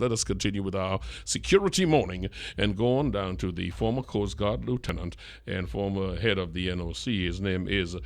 Let us continue with our security morning and go on down to the former Coast Guard lieutenant and former head of the NOC. His name is,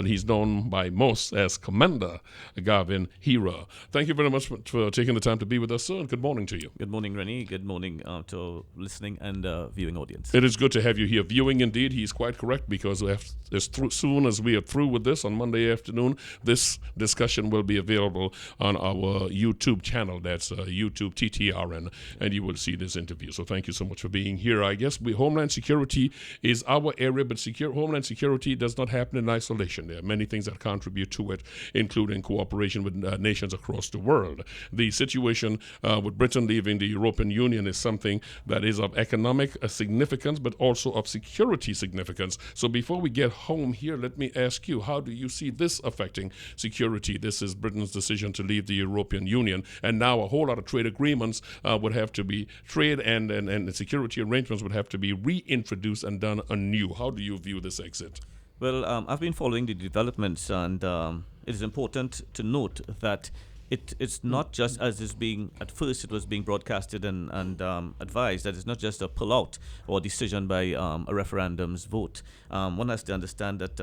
he's known by most as Commander Garvin Heerah. Thank you very much for taking the time to be with us, sir, and good morning to you. Good morning, Rennie. Good morning to our listening and viewing audience. It is good to have you here. Viewing, indeed, he's quite correct, because as soon as we are through with this on Monday afternoon, this discussion will be available on our YouTube channel. That's YouTube Pt.1, and you will see this interview. So thank you so much for being here. I guess Homeland Security is our area, but Homeland Security does not happen in isolation. There are many things that contribute to it, including cooperation with nations across the world. The situation with Britain leaving the European Union is something that is of economic significance, but also of security significance. So before we get home here, let me ask you, how do you see this affecting security? This is Britain's decision to leave the European Union, and now a whole lot of trade agreements would have to be, trade and security arrangements would have to be reintroduced and done anew. How do you view this exit? Well, I've been following the developments, and it is important to note that it's not just as is being, at first it was being broadcasted and advised, that it's not just a pull-out or decision by a referendum's vote. One has to understand that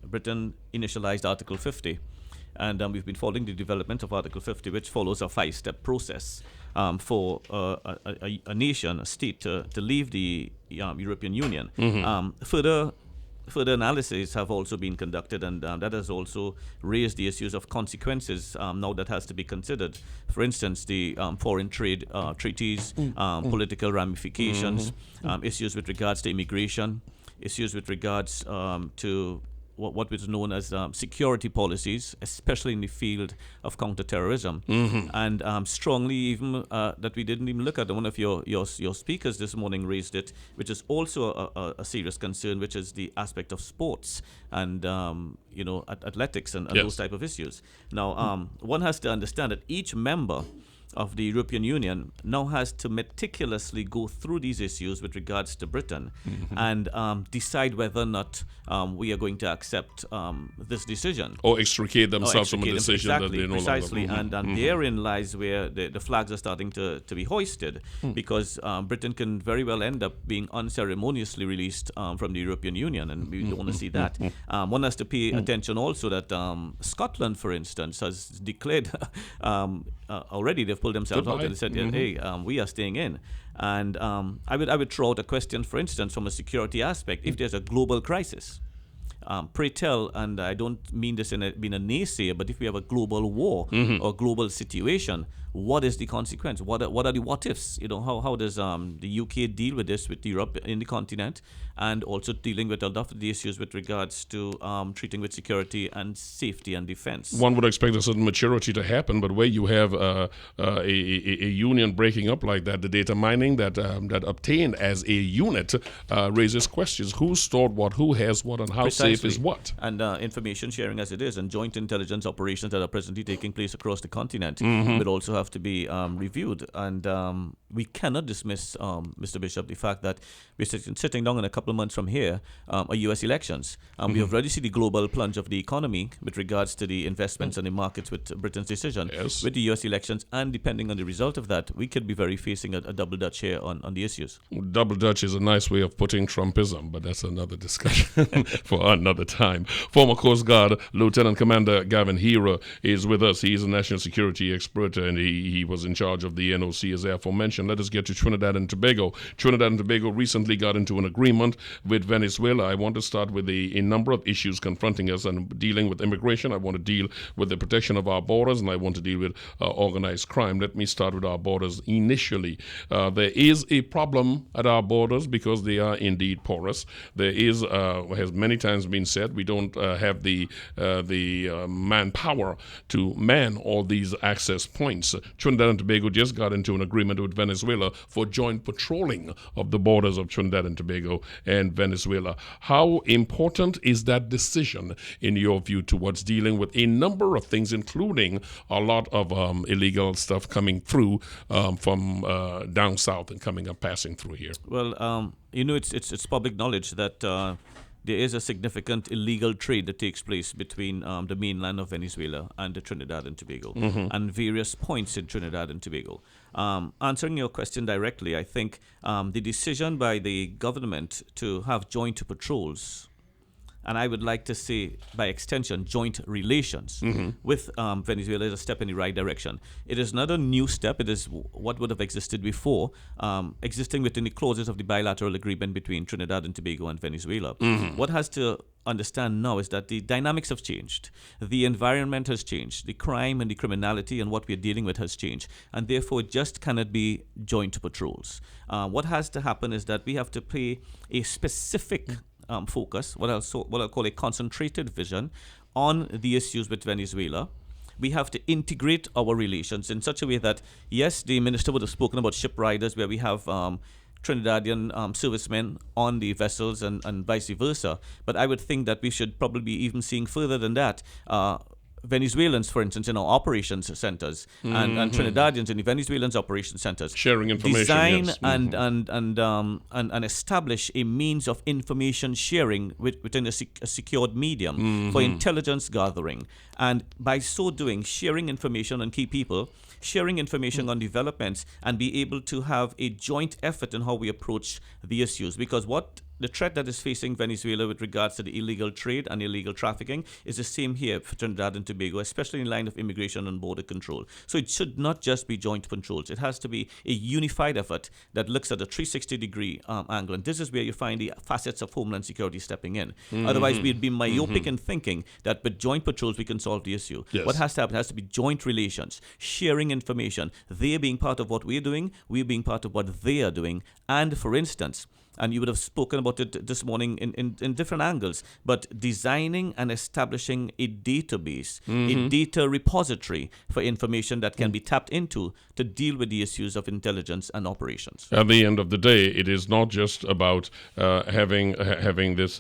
Britain initialized Article 50, and we've been following the development of Article 50, which follows a 5-step process for a nation, a state, to leave the European Union. Mm-hmm. Further analyses have also been conducted, and that has also raised the issues of consequences now that has to be considered. For instance, the foreign trade treaties, political ramifications, issues with regards to immigration, issues with regards to what was known as security policies, especially in the field of counterterrorism, and strongly even that we didn't even look at. One of your speakers this morning raised it, which is also a serious concern, which is the aspect of sports and athletics and yes, those type of issues. Now, one has to understand that each member of the European Union now has to meticulously go through these issues with regards to Britain and decide whether or not we are going to accept this decision. Or extricate themselves from a decision that they no precisely, longer... and therein lies where the flags are starting to be hoisted, because Britain can very well end up being unceremoniously released from the European Union, and we don't want to see that. One has to pay attention also that Scotland, for instance, has declared already they've pulled themselves out and they said, hey, we are staying in. And I would throw out a question, for instance, from a security aspect. If there's a global crisis, pray tell, and I don't mean this in being a naysayer, but if we have a global war or global situation, what is the consequence? What are the what ifs? How does the UK deal with this with Europe in the continent, and also dealing with a lot of the issues with regards to treating with security and safety and defense? One would expect a certain maturity to happen, but where you have a union breaking up like that, the data mining that obtained as a unit raises questions. Who stored what, who has what, and how Precisely. safe is what? And information sharing as it is, and joint intelligence operations that are presently taking place across the continent will also have to be reviewed. And we cannot dismiss, Mr. Bishop, the fact that we're sitting down in a couple of months from here, are U.S. elections. We have already seen the global plunge of the economy with regards to the investments and the markets with Britain's decision. Yes. With the U.S. elections, and depending on the result of that, we could be very facing a double Dutch here on the issues. Double Dutch is a nice way of putting Trumpism, but that's another discussion for another time. Former Coast Guard Lieutenant Commander Garvin Heerah is with us. He's a national security expert, and he was in charge of the NOC, as aforementioned. Let us get to Trinidad and Tobago. Trinidad and Tobago recently got into an agreement with Venezuela. I want to start with a number of issues confronting us and dealing with immigration. I want to deal with the protection of our borders, and I want to deal with organized crime. Let me start with our borders initially. There is a problem at our borders because they are indeed porous. There is, has many times been said, we don't have the manpower to man all these access points. Trinidad and Tobago just got into an agreement with Venezuela for joint patrolling of the borders of Trinidad and Tobago and Venezuela. How important is that decision, in your view, towards dealing with a number of things, including a lot of illegal stuff coming through from down south and coming up, passing through here? Well, it's public knowledge that there is a significant illegal trade that takes place between the mainland of Venezuela and the Trinidad and Tobago, and various points in Trinidad and Tobago. Answering your question directly, I think the decision by the government to have joint patrols, and I would like to say, by extension, joint relations with Venezuela is a step in the right direction. It is not a new step. It is what would have existed before, existing within the clauses of the bilateral agreement between Trinidad and Tobago and Venezuela. What has to understand now is that the dynamics have changed. The environment has changed. The crime and the criminality and what we're dealing with has changed. And therefore, it just cannot be joint patrols. What has to happen is that we have to pay a specific focus, what I'll call a concentrated vision on the issues with Venezuela. We have to integrate our relations in such a way that, yes, the minister would have spoken about ship riders, where we have Trinidadian servicemen on the vessels and vice versa. But I would think that we should probably be even seeing further than that. Venezuelans, for instance, in our operations centers, and Trinidadians in the Venezuelans operations centers, sharing information, design yes. and establish a means of information sharing within a secured medium for intelligence gathering, and by so doing, sharing information on key people, sharing information on developments, and be able to have a joint effort in how we approach the issues. Because what the threat that is facing Venezuela with regards to the illegal trade and illegal trafficking is the same here for Trinidad and Tobago, especially in line of immigration and border control. So it should not just be joint controls. It has to be a unified effort that looks at a 360-degree angle. And this is where you find the facets of Homeland Security stepping in. Otherwise, we'd be myopic in thinking that with joint patrols we can solve the issue. Yes. What has to happen has to be joint relations, sharing information. They being part of what we're doing, we're being part of what they are doing. And for instance, and you would have spoken about it this morning in different angles, but designing and establishing a database, a data repository for information that can be tapped into to deal with the issues of intelligence and operations. At the end of the day, it is not just about having this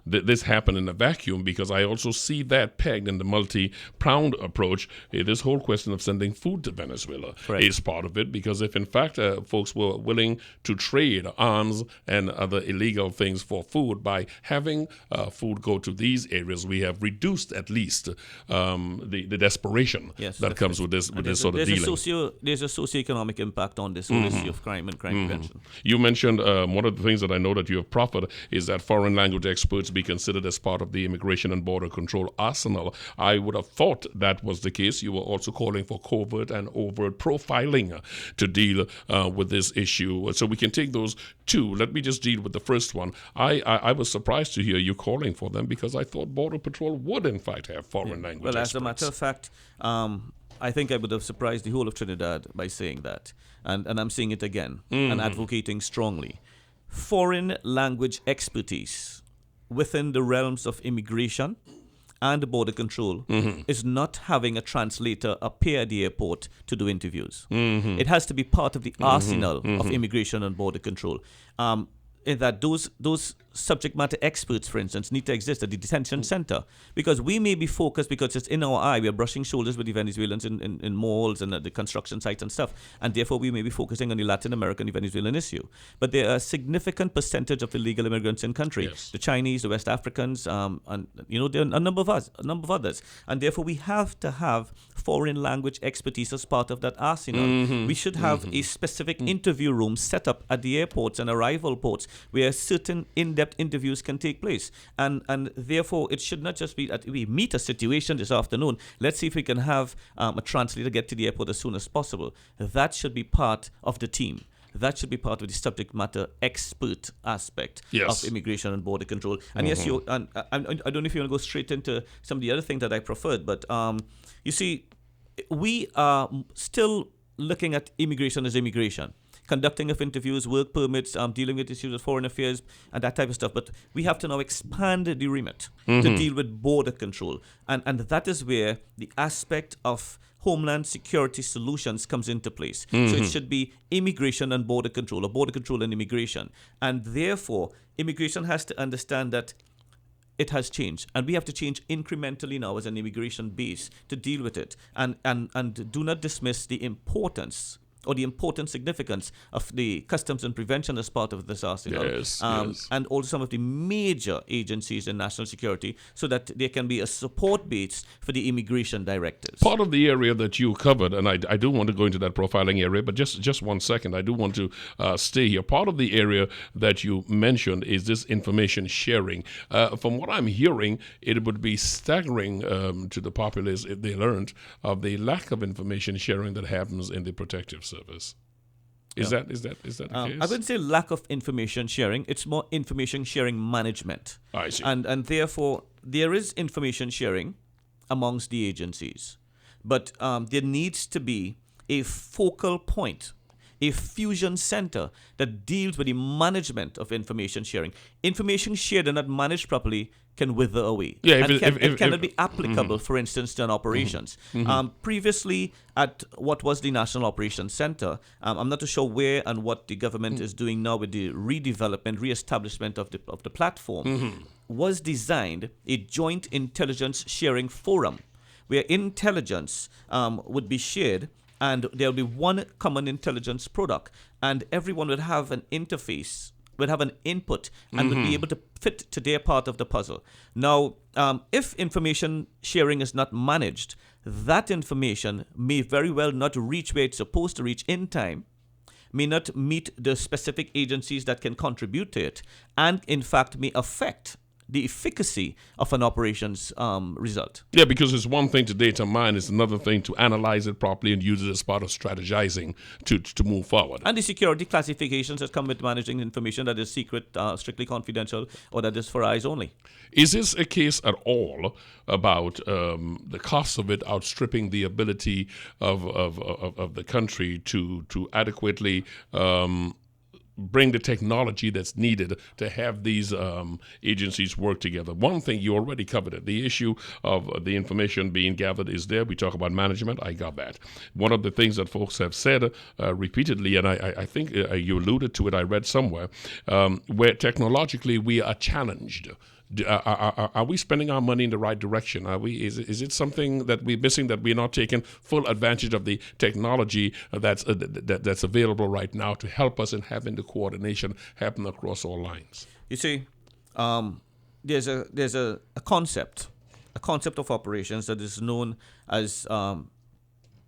this happen in a vacuum, because I also see that pegged in the multi-pronged approach. This whole question of sending food to Venezuela is part of it, because if in fact folks were willing to trade arms and other illegal things for food, by having food go to these areas, we have reduced at least the desperation that comes with this sort of dealing. There's a socioeconomic impact on this whole issue of crime and crime prevention. You mentioned one of the things that I know that you have proffered is that foreign language experts be considered as part of the immigration and border control arsenal. I would have thought that was the case. You were also calling for covert and overt profiling to deal with this issue. So we can take those two. Let me just deal with the first one. I was surprised to hear you calling for them, because I thought Border Patrol would in fact have foreign language Well, experts. as a matter of fact, I think I would have surprised the whole of Trinidad by saying that. And I'm saying it again and advocating strongly. Foreign language expertise within the realms of immigration and border control is not having a translator appear at the airport to do interviews. It has to be part of the arsenal of immigration and border control. In that those subject matter experts, for instance, need to exist at the detention center, because we may be focused, because it's in our eye, we are brushing shoulders with the Venezuelans in malls and at the construction sites and stuff, and therefore we may be focusing on the Latin American, the Venezuelan issue. But there are a significant percentage of illegal immigrants in country, the Chinese, the West Africans, and there are a number of others, and therefore we have to have foreign language expertise as part of that arsenal. We should have a specific interview room set up at the airports and arrival ports where certain in-depth interviews can take place. And therefore, it should not just be that we meet a situation this afternoon. Let's see if we can have a translator get to the airport as soon as possible. That should be part of the team. That should be part of the subject matter expert aspect of immigration and border control. And yes, I don't know if you want to go straight into some of the other things that I preferred, but you see, we are still looking at immigration as immigration. Conducting of interviews, work permits, dealing with issues of foreign affairs, and that type of stuff. But we have to now expand the remit to deal with border control. And that is where the aspect of Homeland Security solutions comes into place. So it should be immigration and border control, or border control and immigration. And therefore, immigration has to understand that it has changed, and we have to change incrementally now as an immigration base to deal with it. And do not dismiss the importance or the important significance of the customs and prevention as part of this arsenal, Yes. and also some of the major agencies in national security, so that there can be a support base for the immigration directives. Part of the area that you covered, and I do want to go into that profiling area, but just 1 second, I do want to stay here. Part of the area that you mentioned is this information sharing. From what I'm hearing, it would be staggering to the populace if they learned of the lack of information sharing that happens in the protective service. Is that the case? I wouldn't say lack of information sharing. It's more information sharing management. I see. And therefore, there is information sharing amongst the agencies. But there needs to be a focal point, a fusion center that deals with the management of information sharing. Information shared and not managed properly can wither away. Yeah, it cannot be applicable, for instance, to an operations. Previously, at what was the National Operations Center, I'm not too sure where and what the government is doing now with the redevelopment, reestablishment of the platform, was designed a joint intelligence sharing forum where intelligence would be shared, and there will be one common intelligence product, and everyone would have an interface, would have an input, and would be able to fit to their part of the puzzle. Now, if information sharing is not managed, that information may very well not reach where it's supposed to reach in time, may not meet the specific agencies that can contribute to it, and in fact may affect the efficacy of an operations result. Yeah, because it's one thing to data mine, it's another thing to analyze it properly and use it as part of strategizing to move forward. And the security classifications that come with managing information that is secret, strictly confidential, or that is for eyes only. Is this a case at all about the cost of it outstripping the ability of the country to adequately bring the technology that's needed to have these agencies work together? One thing you already covered it. The issue of the information being gathered is there. We talk about management. I got that. One of the things that folks have said repeatedly, and I think you alluded to it, I read somewhere, where technologically we are challenged. Are we spending our money in the right direction? Is it something that we're missing, that we're not taking full advantage of the technology that's available right now to help us in having the coordination happen across all lines? You see, there's a concept of operations that is known as the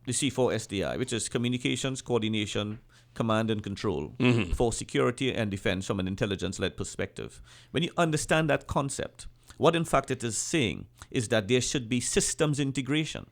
C4SDI, which is communications, coordination, command and control for security and defense from an intelligence-led perspective. When you understand that concept, what in fact it is saying is that there should be systems integration,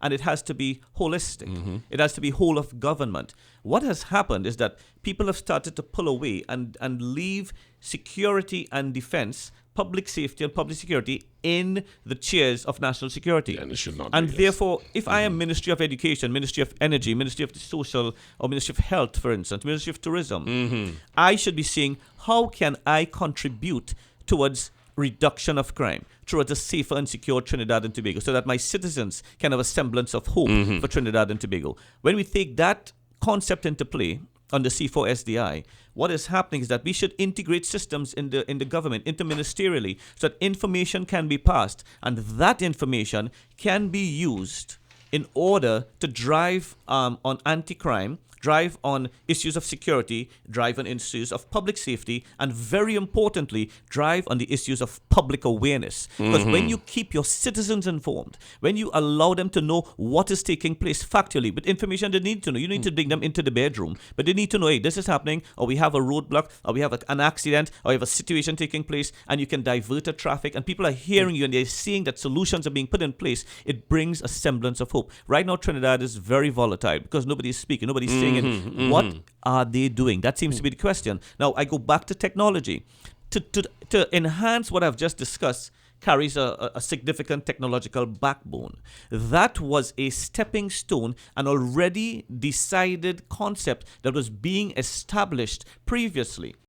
and it has to be holistic. It has to be whole of government. What has happened is that people have started to pull away and leave security and defense, public safety and public security in the chairs of national security. And it should not and be, therefore, if I am Ministry of Education, Ministry of Energy, Ministry of the Social, or Ministry of Health, for instance, Ministry of Tourism, I should be saying, how can I contribute towards reduction of crime, towards a safer and secure Trinidad and Tobago, so that my citizens can have a semblance of hope for Trinidad and Tobago? When we take that concept into play on the C4SDI, what is happening is that we should integrate systems in the government, interministerially, so that information can be passed, and that information can be used in order to drive on anti-crime, drive on issues of security, drive on issues of public safety, and very importantly, drive on the issues of public awareness. Because when you keep your citizens informed, when you allow them to know what is taking place factually, with information they need to know, you need to bring them into the bedroom, but they need to know, hey, this is happening, or we have a roadblock, or we have an accident, or we have a situation taking place, and you can divert the traffic, and people are hearing you, and they're seeing that solutions are being put in place. It brings a semblance of hope. Right now, Trinidad is very volatile because nobody's speaking, nobody's saying it. What are they doing? That seems to be the question. Now, I go back to technology. To enhance what I've just discussed carries a significant technological backbone. That was a stepping stone, an already decided concept that was being established previously.